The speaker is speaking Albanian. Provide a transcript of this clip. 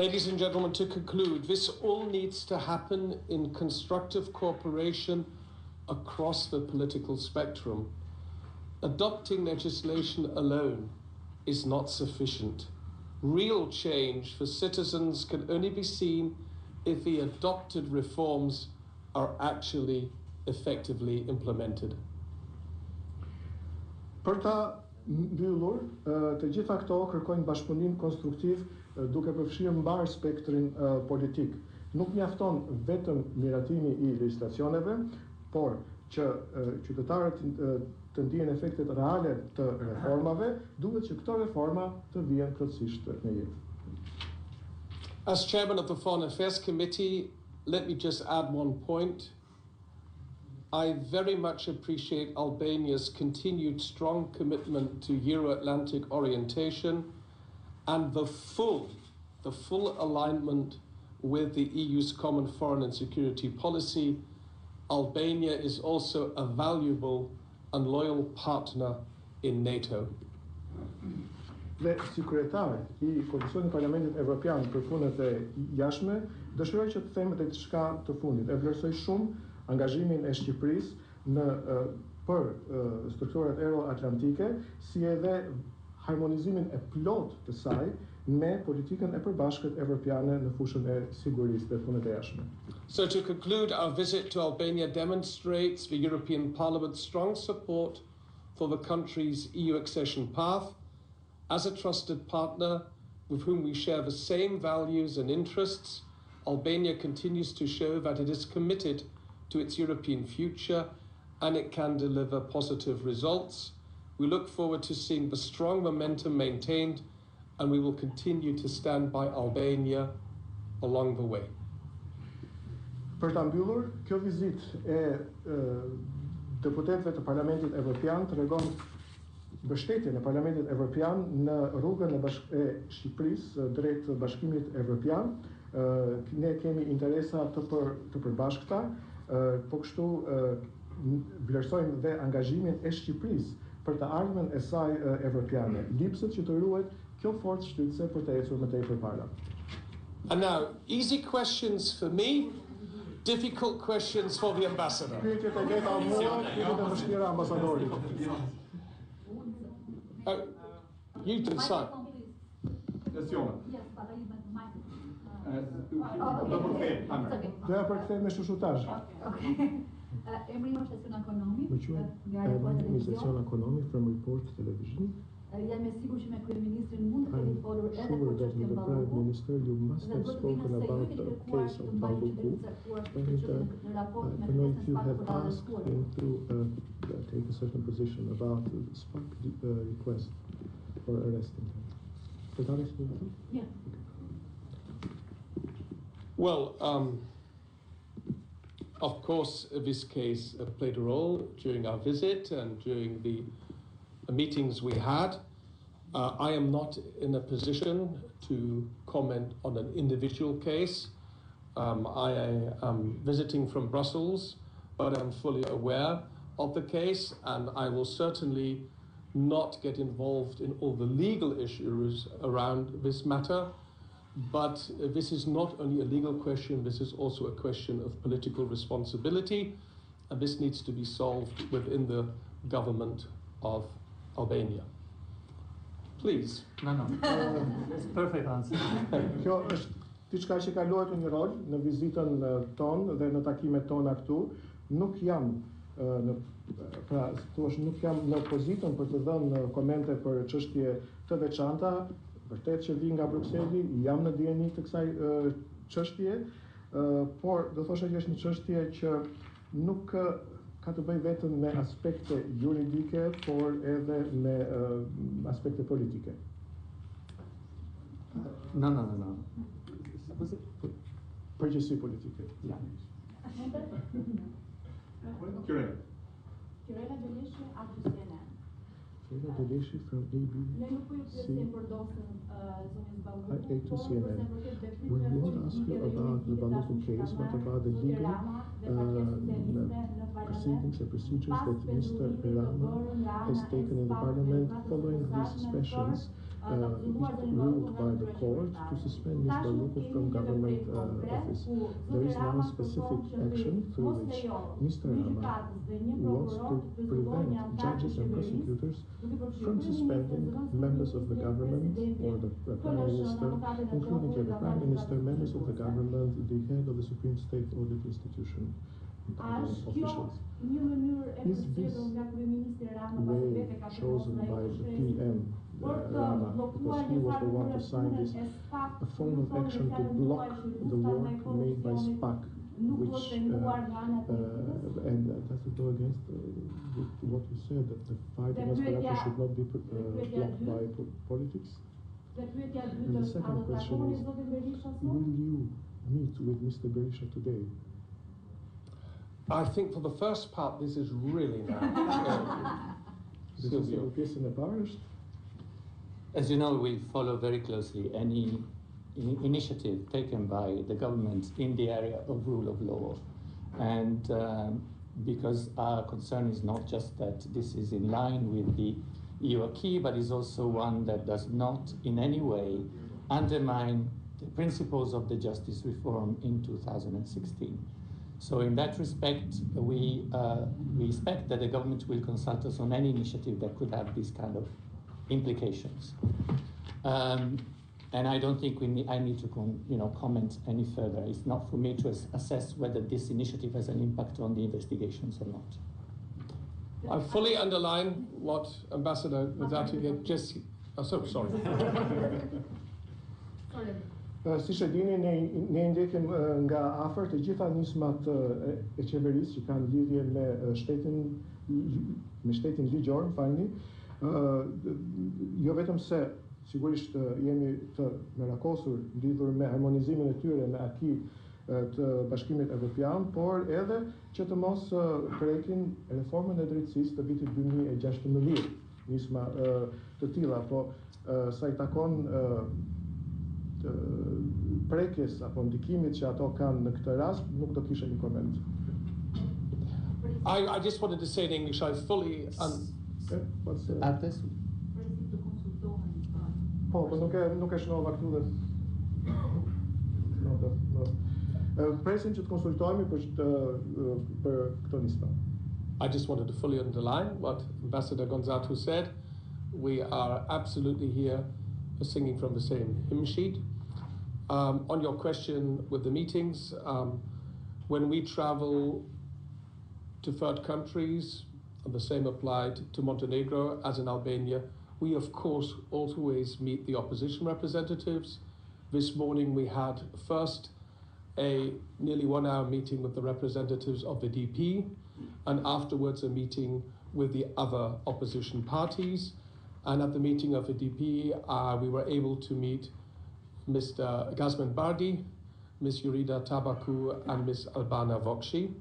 Ladies and gentlemen, to conclude, this all needs to happen in constructive cooperation across the political spectrum. Adopting legislation alone is not sufficient. Real change for citizens can only be seen if the adopted reforms are actually effectively implemented. Për ta mbyllur, të gjitha këto kërkojnë bashkëpunim konstruktiv duke përfshirë mbar spektrin politik. Nuk mjafton vetëm miratimi I legjislacioneve, por që qytetarët të ndihen efektet reale të reformave, duhet që këto reforma të vijnë plotësisht në jetë. As chairman of the Foreign Affairs Committee, let me just add one point. I very much appreciate Albania's continued strong commitment to Euro-Atlantic orientation and the full alignment with the EU's common foreign and security policy. Albania is also a valuable and loyal partner in NATO. Dhe si kryetar I Komisionit Parlamentit Evropian për punët e jashtme, dëshiroj që të them diçka të fundit. E vlerësoj shumë angazhimin e Shqipërisë për strukturat euro-atlantike, si edhe harmonizimin e plot të saj me politikën e përbashkët evropiane në fushën e sigurisë dhe punët e jashtme. So to conclude, our visit to Albania demonstrates the European Parliament's strong support for the country's EU accession path. As a trusted partner with whom we share the same values and interests, Albania continues to show that it is committed to its European future and it can deliver positive results. We look forward to seeing the strong momentum maintained and we will continue to stand by Albania along the way. Për ta mbyllur, kjo vizitë e deputetëve të Parlamentit Evropian tregon mbështetjen e Parlamentit Evropian në rrugën e Shqipërisë drejt Bashkimit Evropian. Ne kemi interesa të përbashkëta, po kështu vlerësojmë dhe angazhimin e Shqipërisë për të ardhmen e saj evropiane. Lipset që të ruhet kjo forcë shtytëse për të ecur më tej përpara. And now, easy questions for me, difficult questions for the ambassador. Pyetjet e lehta mua, pyetjet e vështira ambasadorit. You decide. Yes, but I use my Do ja përkthej me shushutazh. Emri është Estacion Ekonomi. Më quhet Estacion Ekonomi from Report Television. Jam e sigurt që me kryeministrin mund të keni folur edhe për çështjen The Prime Minister, you must have spoken about the case of Balluku, and I don't know if you have asked him to take a certain position about the SPAC request for arresting him. Is that explained? Yeah. Well, of course, this case played a role during our visit and during the meetings we had. I am not in a position to comment on an individual case. I am visiting from Brussels, but I'm fully aware of the case, and I will certainly not get involved in all the legal issues around this matter. But this is not only a legal question, this is also a question of political responsibility, and this needs to be solved within the government of Albania. Please. No. It's perfect answer. Kjo është diçka që ka luajtur një rol në vizitën tonë dhe në takimet tona këtu. Nuk jam nuk jam në pozitën për të dhënë komente për çështje të veçanta. Vërtet që vi nga Brukseli, jam në dieni të kësaj çështje, por do thosha që është një çështje që nuk ka të bëjë vetëm me aspekte juridike, por edhe me aspekte politike. No. Përgjithësi politike. Qyrela Gjeleshi, Aktu CNN. Qyrela Gjeleshi from Ne nuk po ju pyesim për dosën zonës Balluku. A2 CNN. We won't ask you about the Balluku case, but about the legal proceedings and procedures that Mr. Rama has taken in the parliament following the suspicions ruled by the court to suspend Ms. Barluku from government office. There is now a specific action through which Mr. Rama wants to prevent judges and prosecutors from suspending members of the government or the Prime Minister, including the Prime Minister, members of the government, the head of the Supreme State Audit Institution, officials. Is this way chosen by the PM Rama, because he was the one to sign this, a form of action to block the work made by SPAC, which, and does it go against what you said, that the fight against corruption should not be blocked by politics? And the second question is, will you meet with Mr. Berisha today? I think for the first part, this is really now. This is a piece in the parish. As you know, we follow very closely any initiative taken by the government in the area of rule of law. And because our concern is not just that this is in line with the EU acquis, but is also one that does not in any way undermine the principles of the justice reform in 2016. So in that respect, we expect that the government will consult us on any initiative that could have these kind of implications. And I don't think I need to comment any further. It's not for me to assess whether this initiative has an impact on the investigations or not. I fully underline what Ambassador Mesazhi just... Oh, sorry. Si që dini, ne ndjekim nga afër të gjitha nismat e qeverisë që kanë lidhje me shtetin ligjor, falni. Jo vetëm se sigurisht jemi të merakosur lidhur me harmonizimin e tyre me acquis të Bashkimit Evropian, por edhe që të mos prekin reformën e drejtësisë të vitit 2016, nisma të tilla, po sa I takon prekjes apo ndikimit që ato kanë në këtë rast, nuk do kisha një koment. I just wanted to say in English, I fully... Po, nuk e shnova këtu dhe... Presin që të konsultohemi për këto nisma. I just wanted to fully underline what Ambassador Gonzato said. We are absolutely here singing from the same hymn sheet. On your question with the meetings, when we travel to third countries, and the same applied to Montenegro as in Albania, we of course always meet the opposition representatives. This morning we had first a nearly 1 hour meeting with the representatives of the DP, and afterwards a meeting with the other opposition parties. And at the meeting of the DP, we were able to meet Mr. Gazman Bardi, Ms. Yurida Tabaku, and Ms. Albana Vokshi.